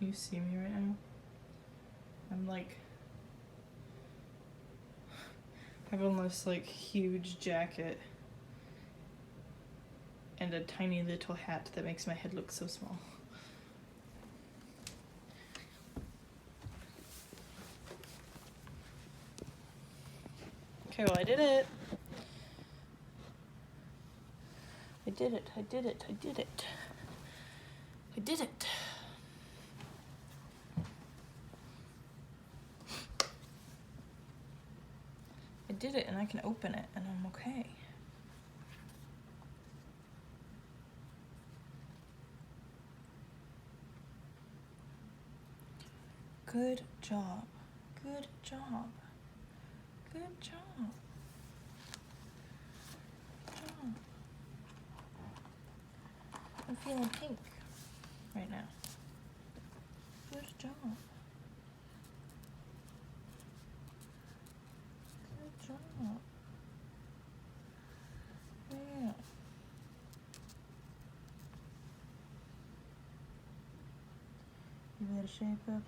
Can you see me right now? I'm like, I have on this like huge jacket and a tiny little hat that makes my head look so small. Okay, well I did it. I did it, I did it, I did it. I did it. I did it and I can open it and I'm okay. Good job. Good job. Good job. Good job. I'm feeling pink right now. Good job. Good job. Yeah. You better shape up.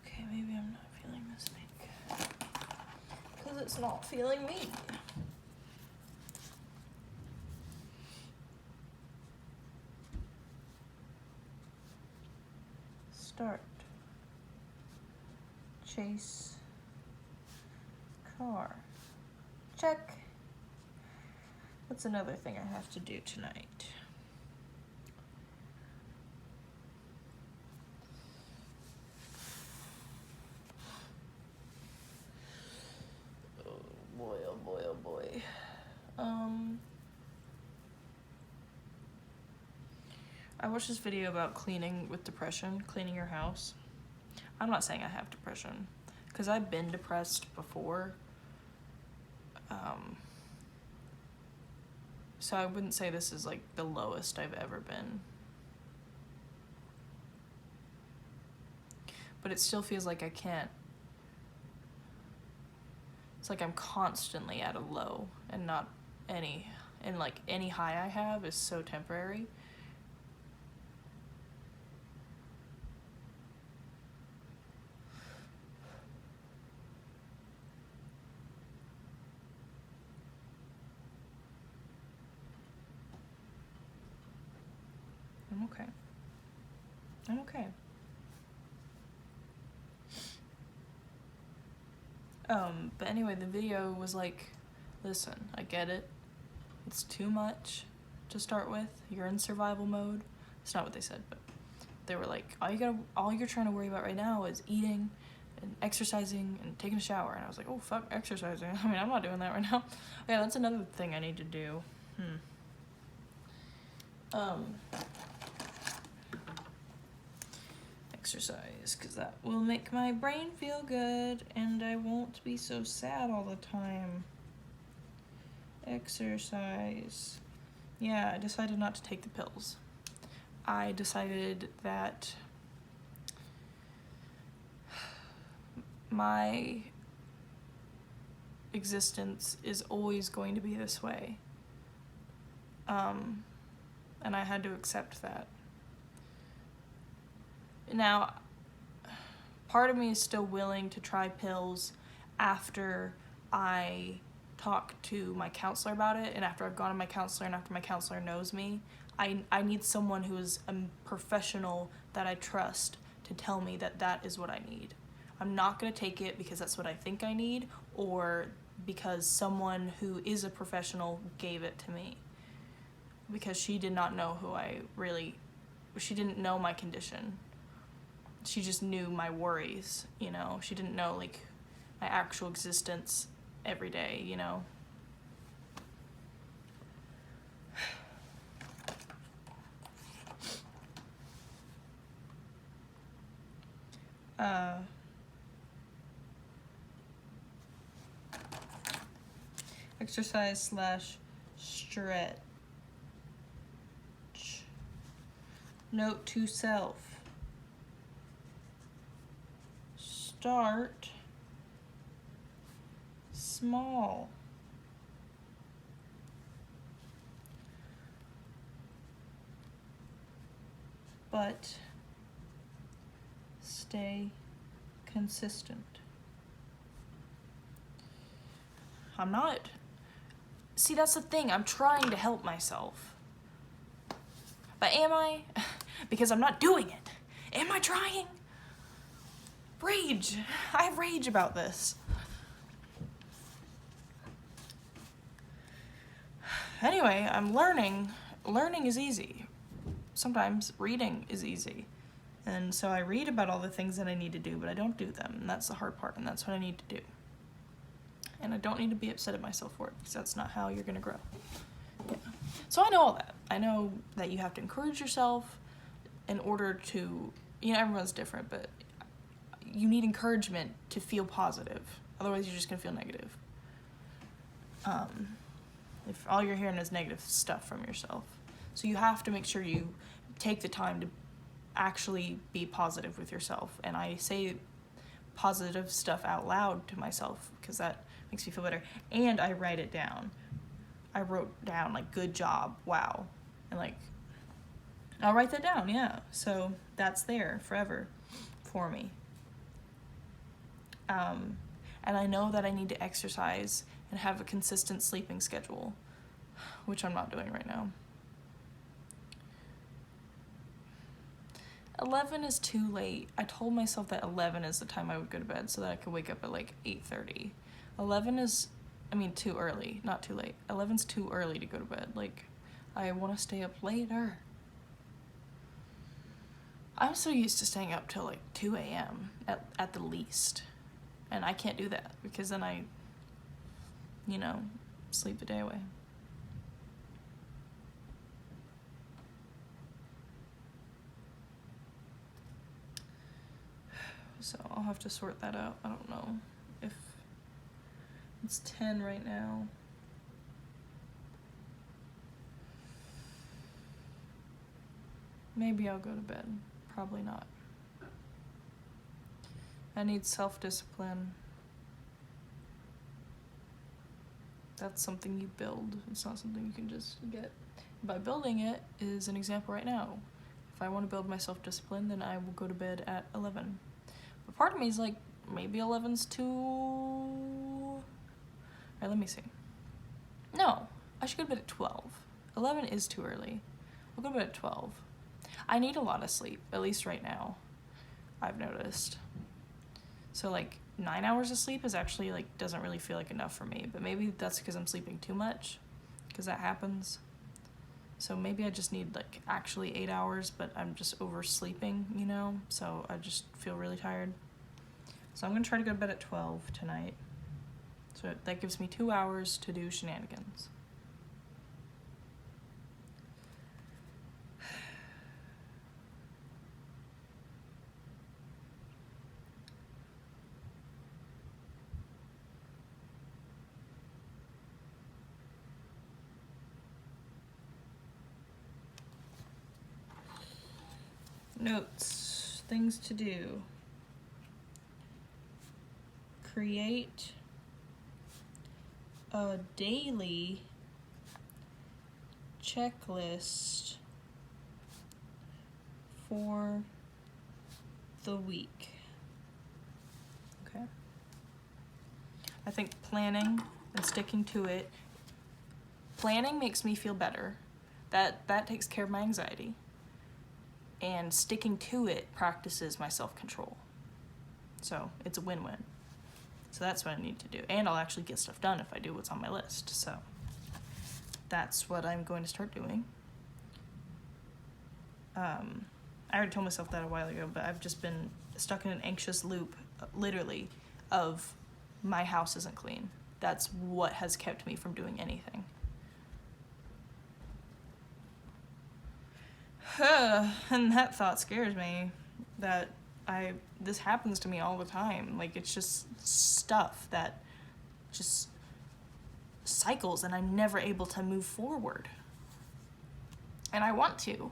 Okay, maybe I'm not feeling this pink. Because it's not feeling me. Start. Chase. Car. Check. What's another thing I have to do tonight? Oh boy, oh boy, oh boy. I watched this video about cleaning with depression, cleaning your house. I'm not saying I have depression, because I've been depressed before. So I wouldn't say this is like the lowest I've ever been. But it still feels like I can't. It's like I'm constantly at a low and not any, and like any high I have is so temporary. I'm okay. I'm okay. But anyway, the video was like, listen, I get it. It's too much to start with. You're in survival mode. It's not what they said, but they were like, all you're trying to worry about right now is eating and exercising and taking a shower. And I was like, oh, fuck exercising. I mean, I'm not doing that right now. Yeah, that's another thing I need to do. Exercise, because that will make my brain feel good and I won't be so sad all the time. Exercise. Yeah, I decided not to take the pills. I decided that my existence is always going to be this way. And I had to accept that. Now, part of me is still willing to try pills after I talk to my counselor about it, and after I've gone to my counselor and after my counselor knows me. I need someone who is a professional that I trust to tell me that that is what I need. I'm not going to take it because that's what I think I need, or because someone who is a professional gave it to me. Because she did not know she didn't know my condition. She just knew my worries, you know? She didn't know, like, my actual existence every day, you know? Exercise / stretch. Note to self. Start small. but stay consistent. I'm not. See, that's the thing. I'm trying to help myself. But am I? Because I'm not doing it. Am I trying? Rage. I have rage about this. Anyway, I'm learning. Learning is easy. Sometimes reading is easy. And so I read about all the things that I need to do, but I don't do them. And that's the hard part, and that's what I need to do. And I don't need to be upset at myself for it, because that's not how you're going to grow. Yeah. So I know all that. I know that you have to encourage yourself in order to, everyone's different, but you need encouragement to feel positive. Otherwise, you're just going to feel negative. If all you're hearing is negative stuff from yourself. So you have to make sure you take the time to actually be positive with yourself. And I say positive stuff out loud to myself because that makes me feel better. And I write it down. I wrote down, like, good job, wow. And, like, I'll write that down, yeah. So that's there forever for me. And I know that I need to exercise and have a consistent sleeping schedule, which I'm not doing right now. 11 is too late. I told myself that 11 is the time I would go to bed so that I could wake up at like 8:30. 11 is, too early, not too late. 11's too early to go to bed. Like, I want to stay up later. I'm so used to staying up till like 2 a.m. at the least. And I can't do that because then I, sleep the day away. So I'll have to sort that out. I don't know if it's 10 right now. Maybe I'll go to bed. Probably not. I need self-discipline. That's something you build. It's not something you can just get. By building it is an example right now. If I want to build my self-discipline, then I will go to bed at 11. But part of me is like, maybe 11's too... Alright, let me see. No, I should go to bed at 12. 11 is too early. I'll go to bed at 12. I need a lot of sleep, at least right now, I've noticed. So like 9 hours of sleep is actually like doesn't really feel like enough for me, but maybe that's because I'm sleeping too much, because that happens. So maybe I just need like actually 8 hours, but I'm just oversleeping, so I just feel really tired. So I'm gonna try to go to bed at 12 tonight. So that gives me 2 hours to do shenanigans. Notes, things to do. Create a daily checklist for the week. Okay. I think planning and sticking to it. Planning makes me feel better. That takes care of my anxiety. And sticking to it practices my self-control. So it's a win-win. So that's what I need to do. And I'll actually get stuff done if I do what's on my list. So that's what I'm going to start doing. I already told myself that a while ago, but I've just been stuck in an anxious loop, literally, of my house isn't clean. That's what has kept me from doing anything. And that thought scares me, that this happens to me all the time. Like, it's just stuff that just cycles and I'm never able to move forward. And I want to.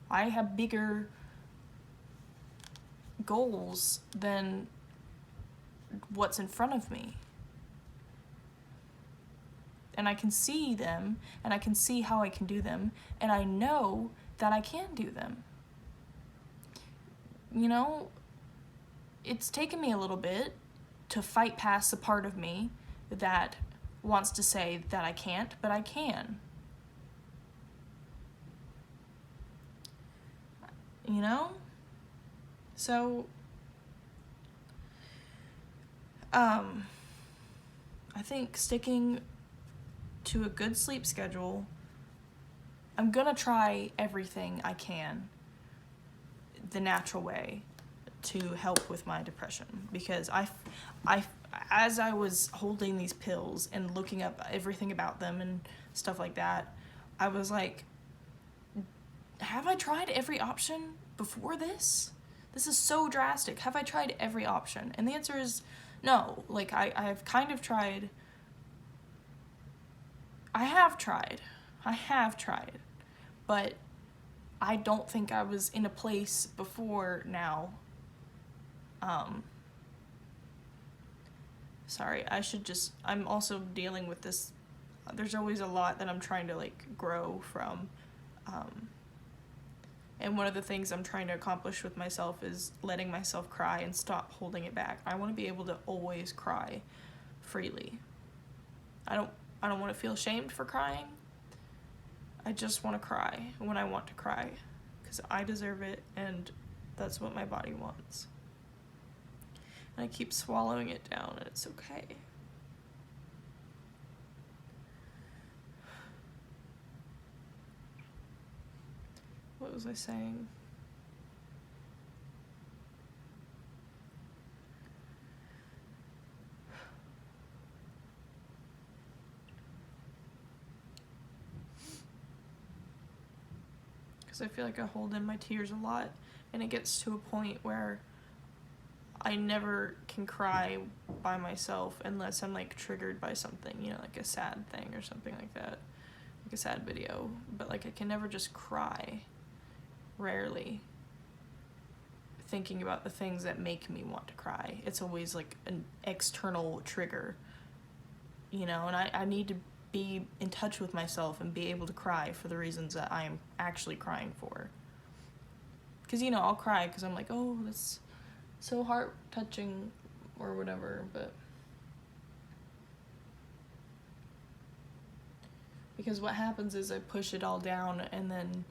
I have bigger goals than what's in front of me. And I can see them, and I can see how I can do them, and I know that I can do them. you know, it's taken me a little bit to fight past the part of me that wants to say that I can't, but I can. You know? So, I think sticking to a good sleep schedule, I'm gonna try everything I can the natural way to help with my depression, because I as I was holding these pills and looking up everything about them and stuff like that, I was like, have I tried every option before this? This is so drastic. Have I tried every option? And the answer is no. Like, I've kind of tried. I have tried, but I don't think I was in a place before now. Sorry, I'm also dealing with this. There's always a lot that I'm trying to, like, grow from. And one of the things I'm trying to accomplish with myself is letting myself cry and stop holding it back. I want to be able to always cry freely. I don't want to feel shamed for crying. I just want to cry when I want to cry, because I deserve it, and that's what my body wants. And I keep swallowing it down, and it's okay. What was I saying? Because I feel like I hold in my tears a lot, and it gets to a point where I never can cry by myself unless I'm, like, triggered by something, you know, like a sad thing or something like that, like a sad video. But, like, I can never just cry, rarely, thinking about the things that make me want to cry. It's always, like, an external trigger, you know, and I need to be in touch with myself and be able to cry for the reasons that I am actually crying for. Because, you know, I'll cry because I'm like, oh, that's so heart-touching or whatever, but because what happens is I push it all down, and then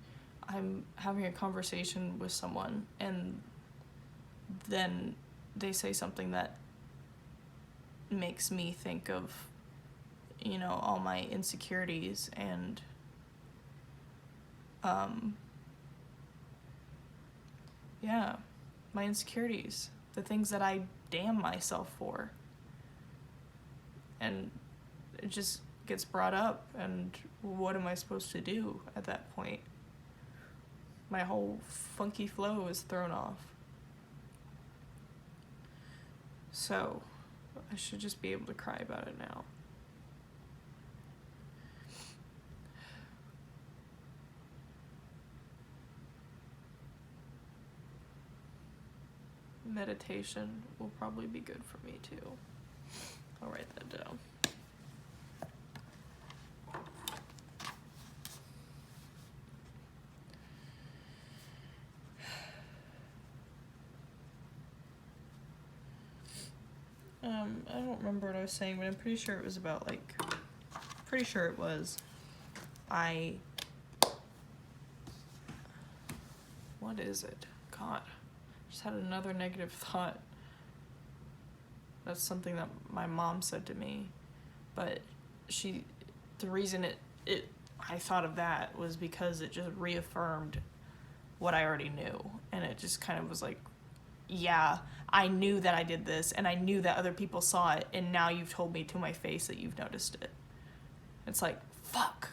I'm having a conversation with someone, and then they say something that makes me think of, you know, all my insecurities and yeah, my insecurities, the things that I damn myself for. And it just gets brought up, and what am I supposed to do at that point? My whole funky flow is thrown off. So, I should just be able to cry about it now. Meditation will probably be good for me too. I'll write that down. I don't remember what I was saying, but I'm pretty sure it was about, like, what is it? God, just had another negative thought. That's something that my mom said to me, but the reason I thought of that was because it just reaffirmed what I already knew, and it just kind of was like, yeah, I knew that I did this, and I knew that other people saw it, and now you've told me to my face that you've noticed it. It's like, fuck.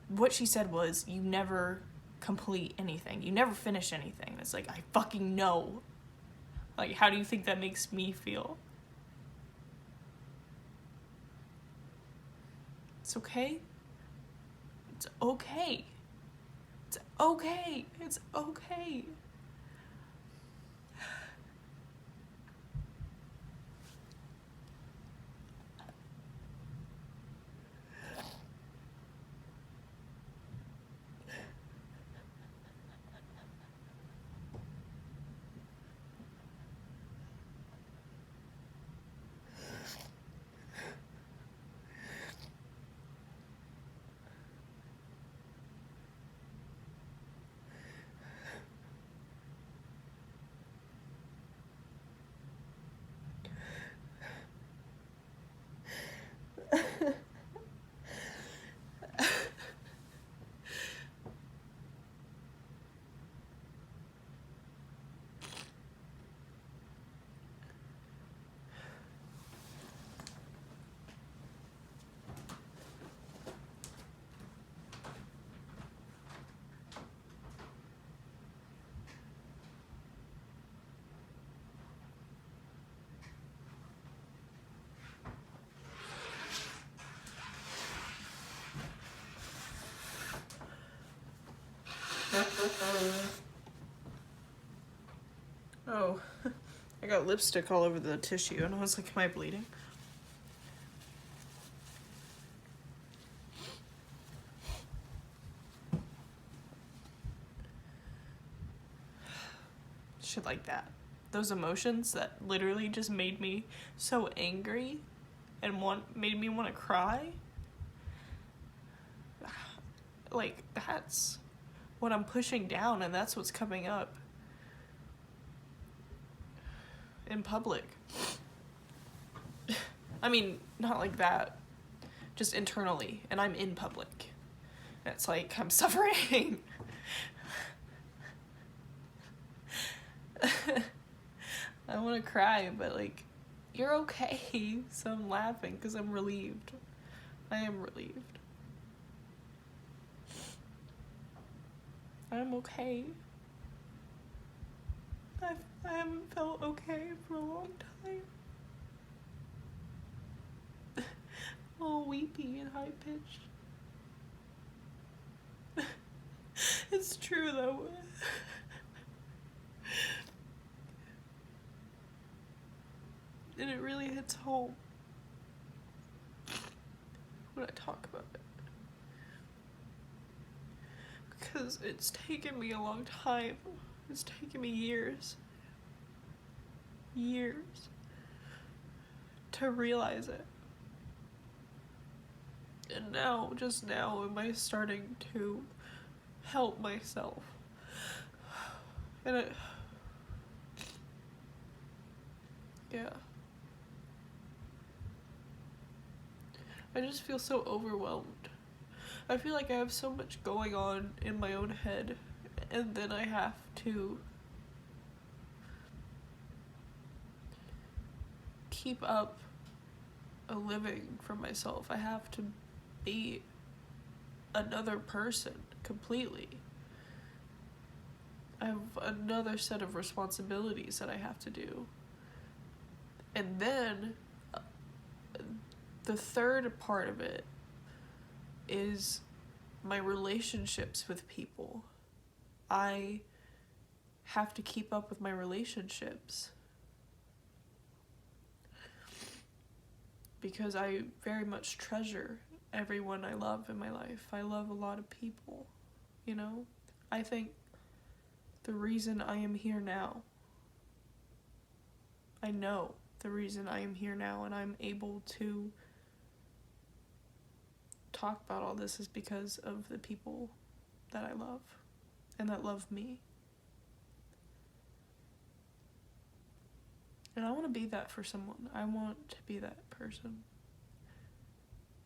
What she said was, you never complete anything. You never finish anything. It's like, I fucking know. Like, how do you think that makes me feel? It's okay. It's okay. It's okay. It's okay. got lipstick all over the tissue, and I was like, am I bleeding? Shit like that. Those emotions that literally just made me so angry and made me want to cry. Like, that's what I'm pushing down, and that's what's coming up in public. I mean, not like that, just internally, and I'm in public. And it's like, I'm suffering. I want to cry, but like, you're okay. So I'm laughing because I'm relieved. I am relieved. I'm okay. I haven't felt okay for a long time. All weepy and high pitched. It's true though. And it really hits home when I talk about it. Because it's taken me a long time. It's taken me years to realize it. And now, just now, am I starting to help myself. And yeah. I just feel so overwhelmed. I feel like I have so much going on in my own head, and then I have to keep up a living for myself. I have to be another person completely. I have another set of responsibilities that I have to do. And then the third part of it is my relationships with people. I have to keep up with my relationships because I very much treasure everyone I love in my life. I love a lot of people, you know? I think the reason I am here now, I know the reason I am here now and I'm able to talk about all this is because of the people that I love and that love me. And I want to be that for someone. I want to be that person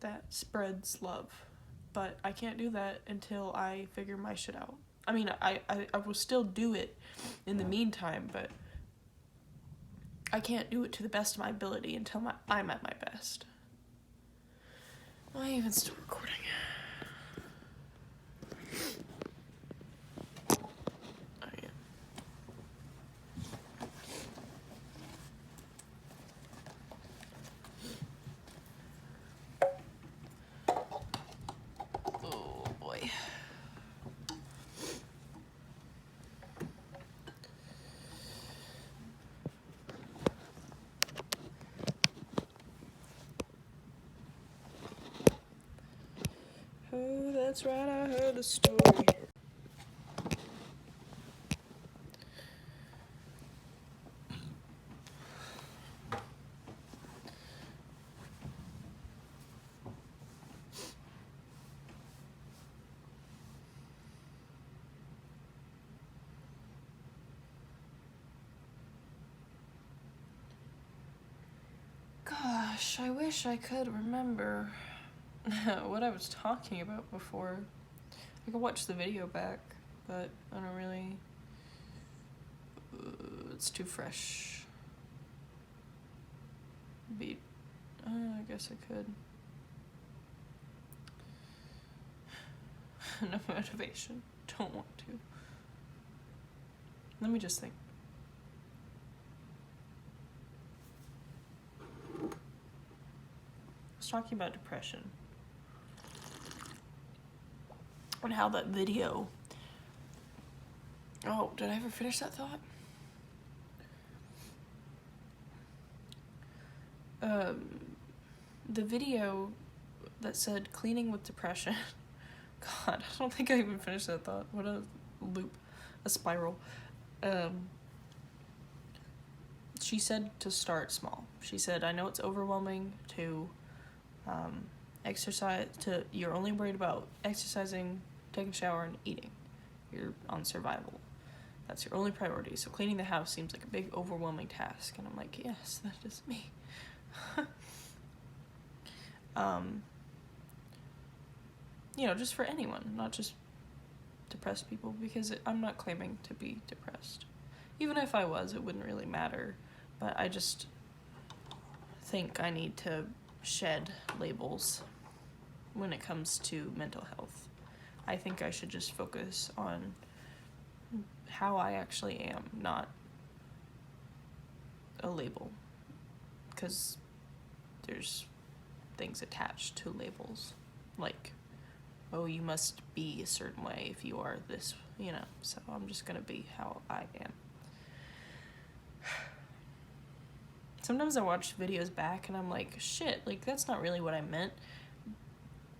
that spreads love. But I can't do that until I figure my shit out. I mean, I will still do it in the meantime, but I can't do it to the best of my ability until I'm at my best. Am I even still recording? I am. Oh boy. Oh, that's right, I heard a story. Gosh, I wish I could remember what I was talking about before. I could watch the video back, but I don't really... it's too fresh. I guess I could. No motivation. Don't want to. Let me just think. I was talking about depression. And how that video... Oh, did I ever finish that thought? The video that said cleaning with depression. God, I don't think I even finished that thought. What a loop, a spiral. She said to start small. She said, I know it's overwhelming to exercise, you're only worried about exercising, taking a shower, and eating. You're on survival. That's your only priority. So cleaning the house seems like a big, overwhelming task. And I'm like, yes, that is me. You know, just for anyone, not just depressed people, because I'm not claiming to be depressed. Even if I was, it wouldn't really matter. But I just think I need to shed labels when it comes to mental health. I think I should just focus on how I actually am, not a label. Because there's things attached to labels, like, oh, you must be a certain way if you are this, you know, so I'm just gonna be how I am. Sometimes I watch videos back and I'm like, shit, like, that's not really what I meant.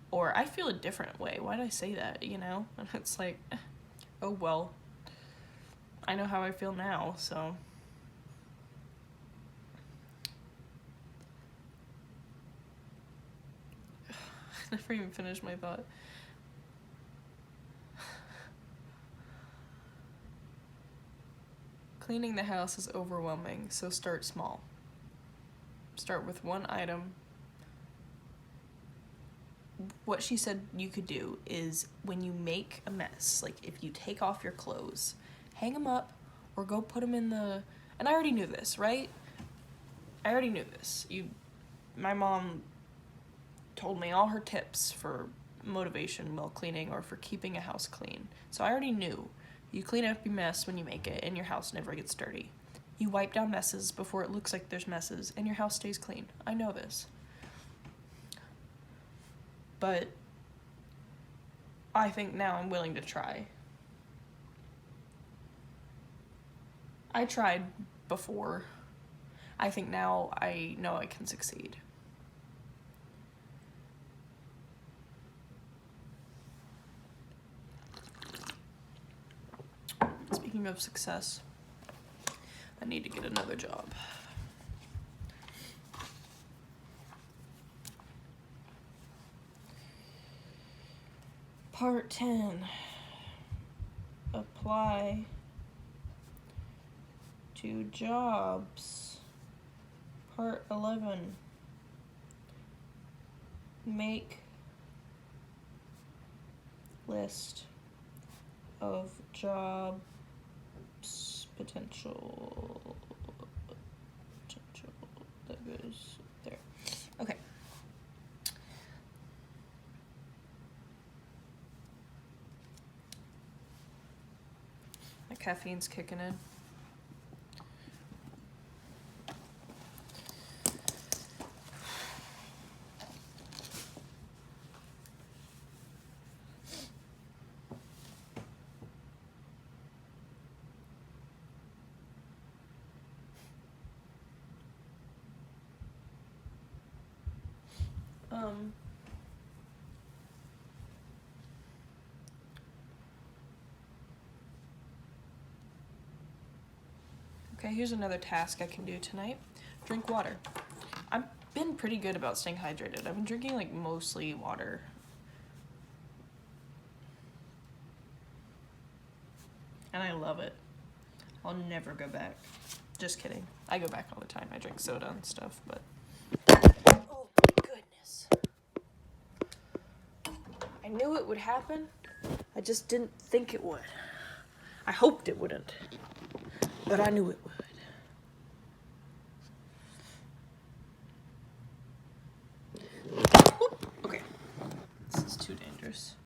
Or I feel a different way. Why did I say that, you know? And it's like, oh, well, I know how I feel now, so. I never even finished my thought. Cleaning the house is overwhelming, so start small. Start with one item. What she said you could do is when you make a mess, like if you take off your clothes, hang them up or go put them in the, and I already knew this, right? I already knew this. My mom told me all her tips for motivation while cleaning or for keeping a house clean. So I already knew. You clean up your mess when you make it and your house never gets dirty. You wipe down messes before it looks like there's messes and your house stays clean. I know this. But I think now I'm willing to try. I tried before. I think now I know I can succeed. Speaking of success, I need to get another job. Part 10. Apply to jobs. Part 11. Make list of jobs potential that goes there. Okay. My caffeine's kicking in. Okay, here's another task I can do tonight. Drink water. I've been pretty good about staying hydrated. I've been drinking like mostly water. And I love it. I'll never go back. Just kidding. I go back all the time. I drink soda and stuff, but. Oh my goodness. I knew it would happen. I just didn't think it would. I hoped it wouldn't. But I knew it would. Okay. This is too dangerous.